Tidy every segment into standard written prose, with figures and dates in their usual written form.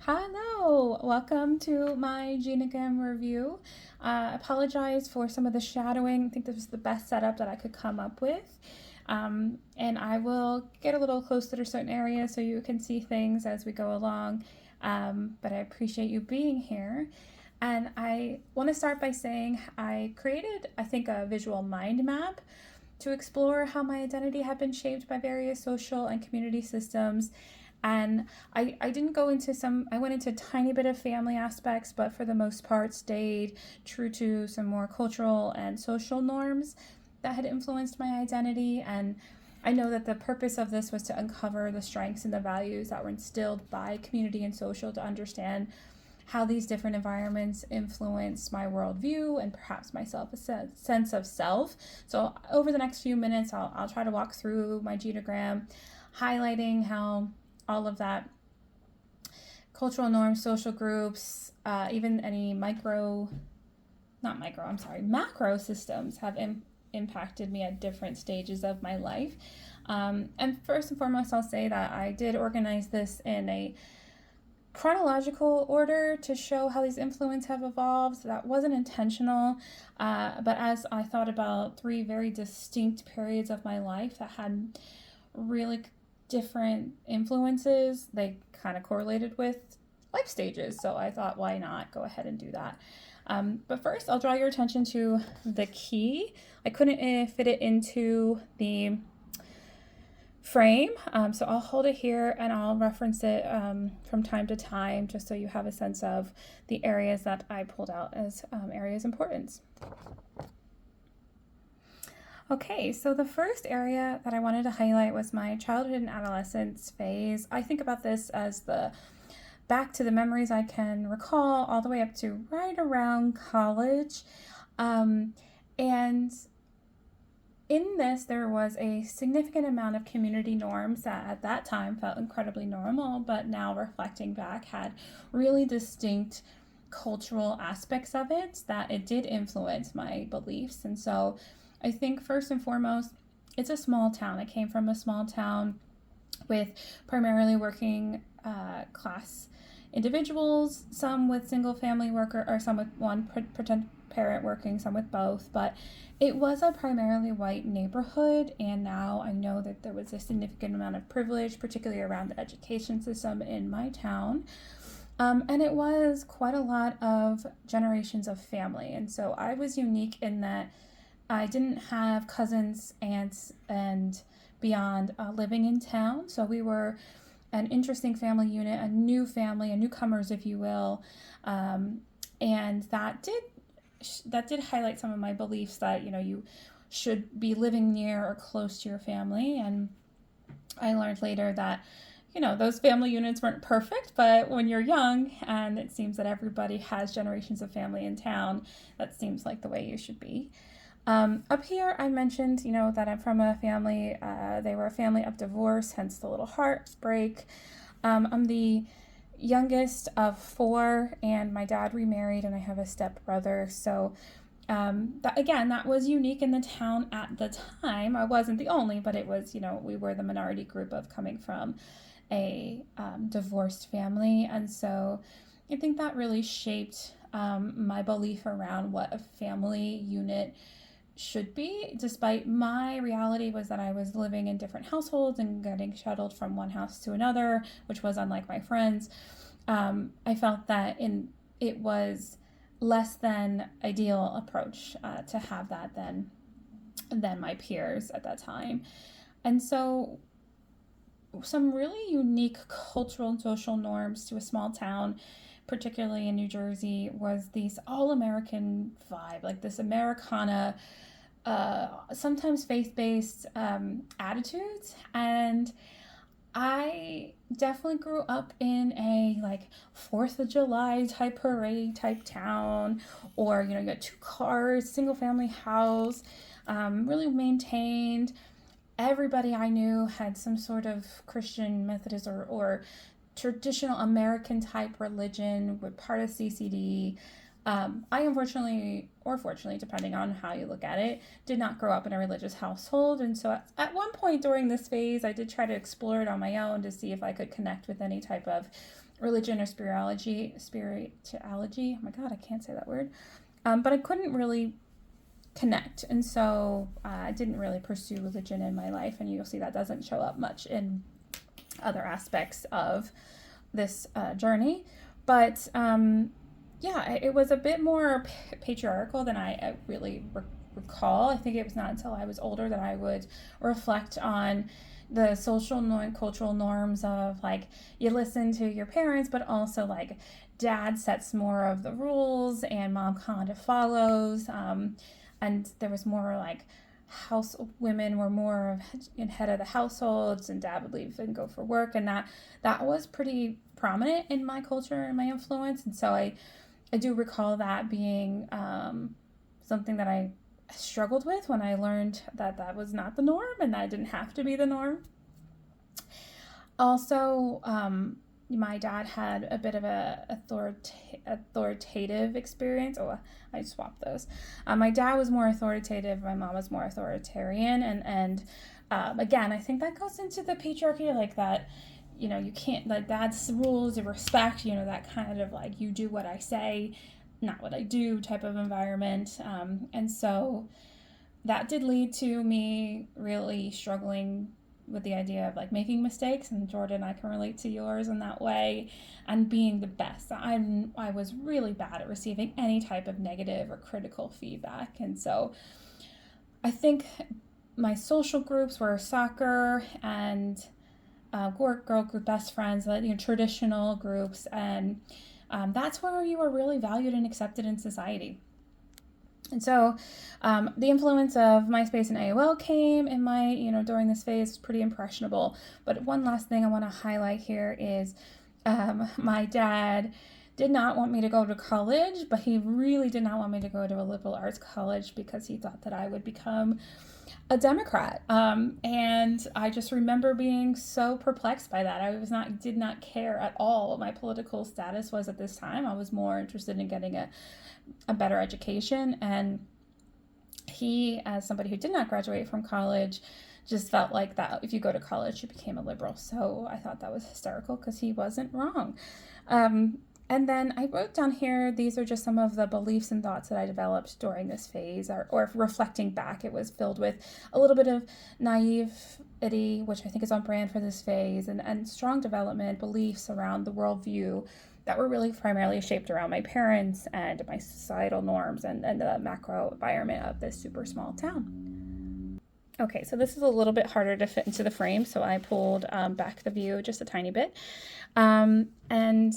Hello, welcome to my Genogram review. Apologize for some of the shadowing. I think this was the best setup that I could come up with. And I will get a little closer to certain areas so you can see things as we go along. But I appreciate you being here. And I want to start by saying I created, I think, a visual mind map to explore how my identity had been shaped by various social and community systems. And I didn't go into I went into a tiny bit of family aspects, but for the most part stayed true to some more cultural and social norms that had influenced my identity. And I know that the purpose of this was to uncover the strengths and the values that were instilled by community and social to understand how these different environments influence my worldview and perhaps myself, a sense of self. So over the next few minutes, I'll try to walk through my genogram, highlighting how all of that cultural norms, social groups, even any macro systems have impacted me at different stages of my life. And first and foremost, I'll say that I did organize this in a chronological order to show how these influences have evolved. So that wasn't intentional, but as I thought about three very distinct periods of my life that had really different influences, they kind of correlated with life stages. So I thought, why not go ahead and do that? But first, I'll draw your attention to the key. I couldn't fit it into the frame, so I'll hold it here and I'll reference it from time to time just so you have a sense of the areas that I pulled out as areas of importance. Okay, so the first area that I wanted to highlight was my childhood and adolescence phase. I think about this as the back to the memories I can recall all the way up to right around college. And in this, there was a significant amount of community norms that at that time felt incredibly normal, but now reflecting back had really distinct cultural aspects of it that it did influence my beliefs. And so I think first and foremost, it's a small town. I came from a small town with primarily working class individuals, some with single family worker or some with one parent working, some with both, but it was a primarily white neighborhood. And now I know that there was a significant amount of privilege, particularly around the education system in my town. And it was quite a lot of generations of family. And so I was unique in that I didn't have cousins, aunts, and beyond living in town. So we were an interesting family unit, a new family, a newcomers, if you will. And that did highlight some of my beliefs that, you should be living near or close to your family. And I learned later that, those family units weren't perfect, but when you're young and it seems that everybody has generations of family in town, that seems like the way you should be. Up here, I mentioned, that I'm from a family, they were a family of divorce, hence the little heartbreak. I'm the youngest of four, and my dad remarried, and I have a stepbrother. So that was unique in the town at the time. I wasn't the only, but it was, we were the minority group of coming from a divorced family. And so I think that really shaped my belief around what a family unit should be, despite my reality was that I was living in different households and getting shuttled from one house to another, which was unlike my friends. I felt that it was less than ideal approach to have that than my peers at that time. And so some really unique cultural and social norms to a small town, particularly in New Jersey, was these all-American vibe, like this Americana, sometimes faith-based attitudes. And I definitely grew up in a 4th of July type parade type town, or you got 2 cars, single family house, really maintained. Everybody I knew had some sort of Christian, Methodist, or traditional American type religion, were part of CCD. I unfortunately, or fortunately, depending on how you look at it, did not grow up in a religious household. And so at one point during this phase, I did try to explore it on my own to see if I could connect with any type of religion or spirituality. Oh my God, I can't say that word. But I couldn't really connect. And so I didn't really pursue religion in my life. And you'll see that doesn't show up much in other aspects of this journey. But yeah, it was a bit more patriarchal than I really recall. I think it was not until I was older that I would reflect on the social and cultural norms of like you listen to your parents, but also like dad sets more of the rules and mom kind of follows. And there was more like house women were more in head of the households, and dad would leave and go for work, and that was pretty prominent in my culture and my influence. And so I do recall that being something that I struggled with when I learned that that was not the norm and that didn't have to be the norm. Also, my dad had a bit of a authoritative experience. Oh, I swapped those. My dad was more authoritative. My mom was more authoritarian. And again, I think that goes into the patriarchy, like that, you know, you can't, like dad's rules of respect, you know, that kind of like you do what I say, not what I do type of environment. And so that did lead to me really struggling with the idea of like making mistakes, and Jordan, I can relate to yours in that way, and being the best. I was really bad at receiving any type of negative or critical feedback. And so I think my social groups were soccer and girl group best friends, you know, traditional groups, and that's where you were really valued and accepted in society. And so the influence of MySpace and AOL came in my, you know, during this phase, was pretty impressionable. But one last thing I want to highlight here is my dad did not want me to go to college, but he really did not want me to go to a liberal arts college because he thought that I would become a Democrat. And I just remember being so perplexed by that. I did not care at all what my political status was at this time. I was more interested in getting a better education. And he, as somebody who did not graduate from college, just felt like that if you go to college, you became a liberal. So I thought that was hysterical because he wasn't wrong. And then I wrote down here, these are just some of the beliefs and thoughts that I developed during this phase, or reflecting back, it was filled with a little bit of naivety, which I think is on brand for this phase, and strong development beliefs around the worldview that were really primarily shaped around my parents and my societal norms and the macro environment of this super small town. Okay, so this is a little bit harder to fit into the frame, so I pulled back the view just a tiny bit. And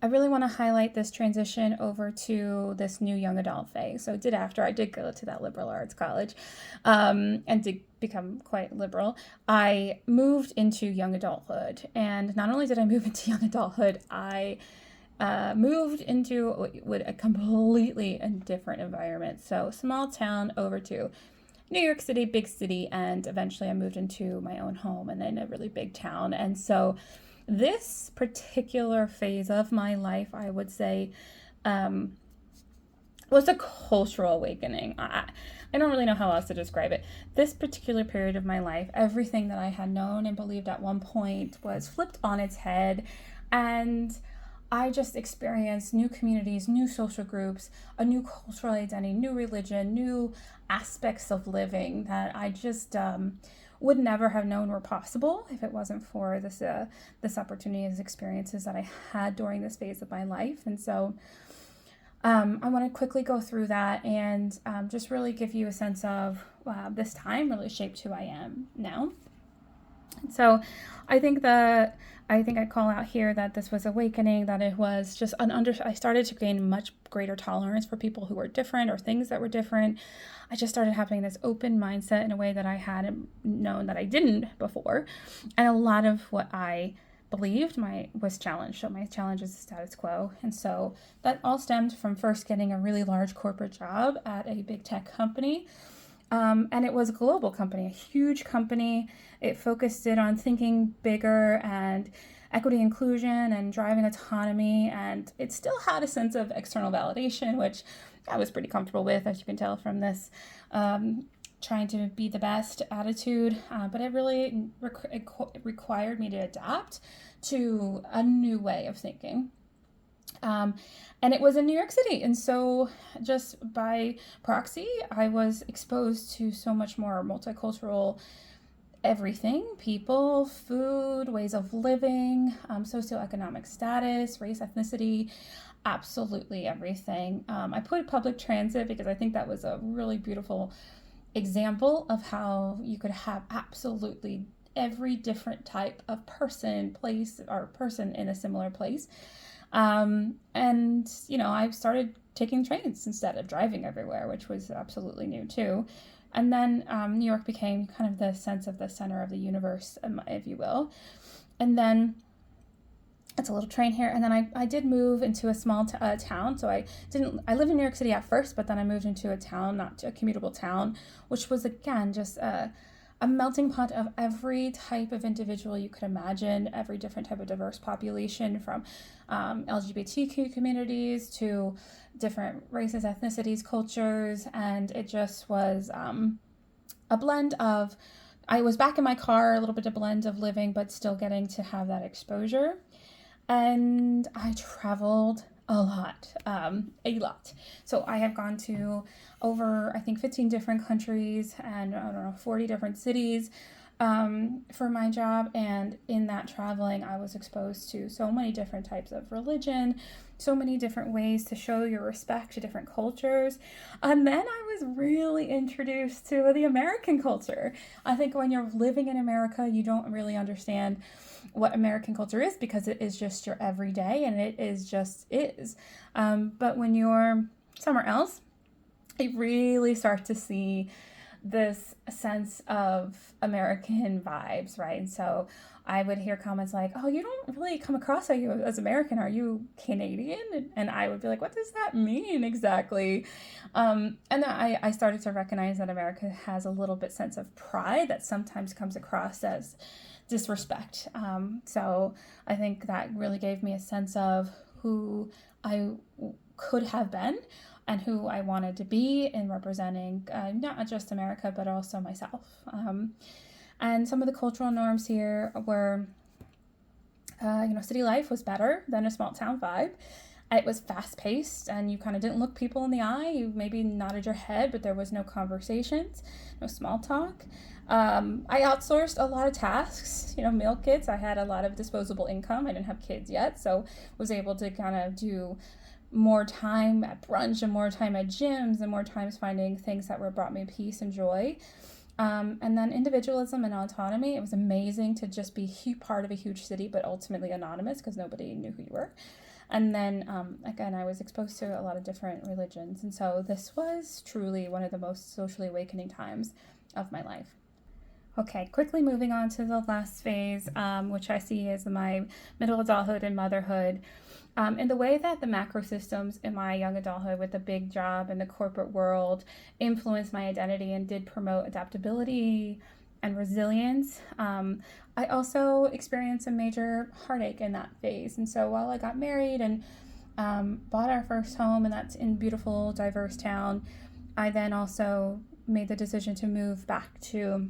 I really want to highlight this transition over to this new young adult phase. So after I did go to that liberal arts college and did become quite liberal, I moved into young adulthood. And not only did I move into young adulthood, I moved into a completely different environment. So small town over to New York City, big city, and eventually I moved into my own home and then a really big town. And so this particular phase of my life, I would say, was a cultural awakening. I don't really know how else to describe it. This particular period of my life, everything that I had known and believed at one point was flipped on its head, and I just experienced new communities, new social groups, a new cultural identity, new religion, new aspects of living that I just would never have known were possible if it wasn't for this opportunity, these experiences that I had during this phase of my life. And so I want to quickly go through that and just really give you a sense of this time really shaped who I am now. So I think I call out here that this was awakening, that it was just I started to gain much greater tolerance for people who were different or things that were different. I just started having this open mindset in a way that I hadn't known that I didn't before. And a lot of what I believed was challenged. So my challenge is the status quo. And so that all stemmed from first getting a really large corporate job at a big tech company. And it was a global company, a huge company. It focused on thinking bigger and equity, inclusion, and driving autonomy. And it still had a sense of external validation, which I was pretty comfortable with, as you can tell from this trying to be the best attitude, but it really required me to adapt to a new way of thinking. Um, and it was in New York City. And so, just by proxy, I was exposed to so much more multicultural everything: people, food, ways of living, socioeconomic status, race, ethnicity, absolutely everything. I put public transit because I think that was a really beautiful example of how you could have absolutely every different type of person, place, or person in a similar place. And, I started taking trains instead of driving everywhere, which was absolutely new too. And then New York became kind of the sense of the center of the universe, if you will. And then it's a little train here. And then I did move into a small town. So I lived in New York City at first, but then I moved into a town, not a commutable town, which was, again, just a melting pot of every type of individual you could imagine, every different type of diverse population, from LGBTQ communities to different races, ethnicities, cultures. And it just was a blend of, I was back in my car, a little bit of blend of living, but still getting to have that exposure. And I traveled a lot. So I have gone to over, I think, 15 different countries and, I don't know, 40 different cities for my job. And in that traveling, I was exposed to so many different types of religion, so many different ways to show your respect to different cultures. And then I was really introduced to the American culture. I think when you're living in America, you don't really understand what American culture is because it is just your everyday, and it is. But when you're somewhere else, you really start to see this sense of American vibes, right? And so I would hear comments like, "Oh, you don't really come across as American. Are you Canadian?" And I would be like, "What does that mean exactly?" And then I started to recognize that America has a little bit sense of pride that sometimes comes across as disrespect. So I think that really gave me a sense of who I could have been and who I wanted to be in representing not just America, but also myself. And some of the cultural norms here were, city life was better than a small town vibe. It was fast paced, and you kind of didn't look people in the eye. You maybe nodded your head, but there was no conversations, no small talk. I outsourced a lot of tasks, meal kits. I had a lot of disposable income. I didn't have kids yet, so was able to kind of do more time at brunch and more time at gyms and more times finding things that brought me peace and joy. And then individualism and autonomy. It was amazing to just be part of a huge city, but ultimately anonymous because nobody knew who you were. And then, again, I was exposed to a lot of different religions. And so this was truly one of the most socially awakening times of my life. Okay, quickly moving on to the last phase, which I see as my middle adulthood and motherhood. In the way that the macro systems in my young adulthood with the big job and the corporate world influenced my identity and did promote adaptability and resilience, I also experienced a major heartache in that phase. And so while I got married and bought our first home, and that's in beautiful, diverse town, I then also made the decision to move back to,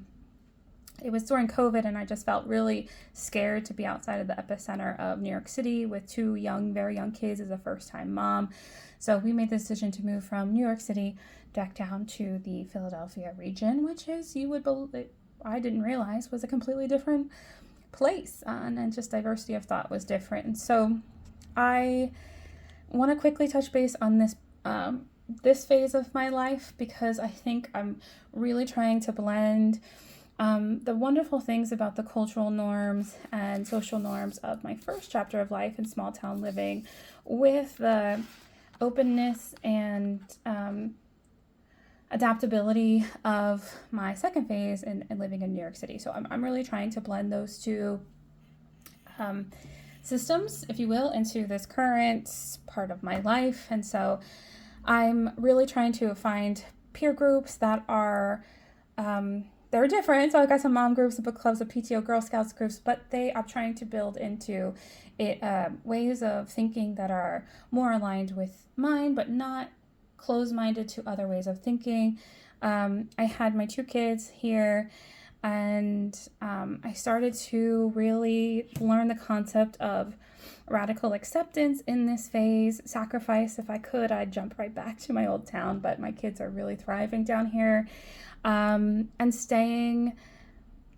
it was during COVID, and I just felt really scared to be outside of the epicenter of New York City with two very young kids as a first-time mom. So we made the decision to move from New York City back down to the Philadelphia region, which is, I didn't realize was a completely different place, and just diversity of thought was different. And so I want to quickly touch base on this phase of my life, because I think I'm really trying to blend the wonderful things about the cultural norms and social norms of my first chapter of life in small town living with the openness and adaptability of my second phase in living in New York City. So I'm really trying to blend those two systems, if you will, into this current part of my life. And so I'm really trying to find peer groups that are they're different. So I got some mom groups, some book clubs, a PTO, Girl Scouts groups, but I'm trying to build into it ways of thinking that are more aligned with mine, but not close-minded to other ways of thinking. I had my two kids here, and I started to really learn the concept of radical acceptance in this phase. Sacrifice, if I could, I'd jump right back to my old town, but my kids are really thriving down here. And staying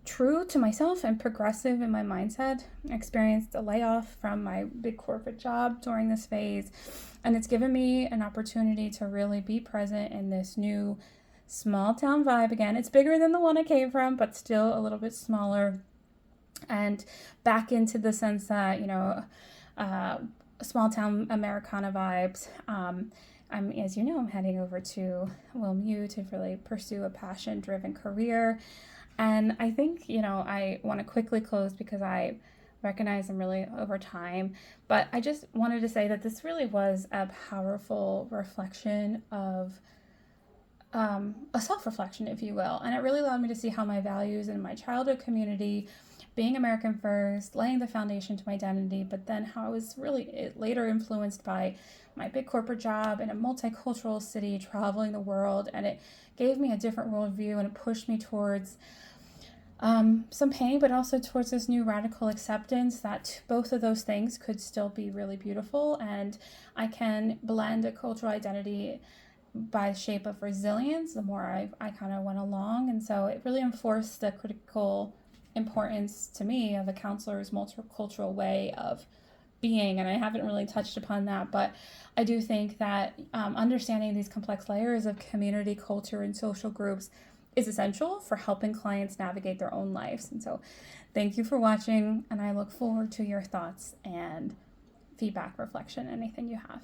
true to myself and progressive in my mindset. I experienced a layoff from my big corporate job during this phase, and it's given me an opportunity to really be present in this new small town vibe again. It's bigger than the one I came from, but still a little bit smaller, and back into the sense that, small town Americana vibes. As you know, I'm heading over to WilMU to really pursue a passion-driven career. And I think, I want to quickly close because I recognize I'm really over time, but I just wanted to say that this really was a powerful reflection of a self-reflection, if you will. And it really allowed me to see how my values in my childhood community, being American first, laying the foundation to my identity, but then how I was really later influenced by my big corporate job in a multicultural city, traveling the world, and it gave me a different worldview, and it pushed me towards some pain, but also towards this new radical acceptance that both of those things could still be really beautiful, and I can blend a cultural identity by the shape of resilience the more I kind of went along. And so it really enforced the critical importance to me of a counselor's multicultural way of being. And I haven't really touched upon that, but I do think that understanding these complex layers of community, culture, and social groups is essential for helping clients navigate their own lives. And so thank you for watching, and I look forward to your thoughts and feedback, reflection, anything you have.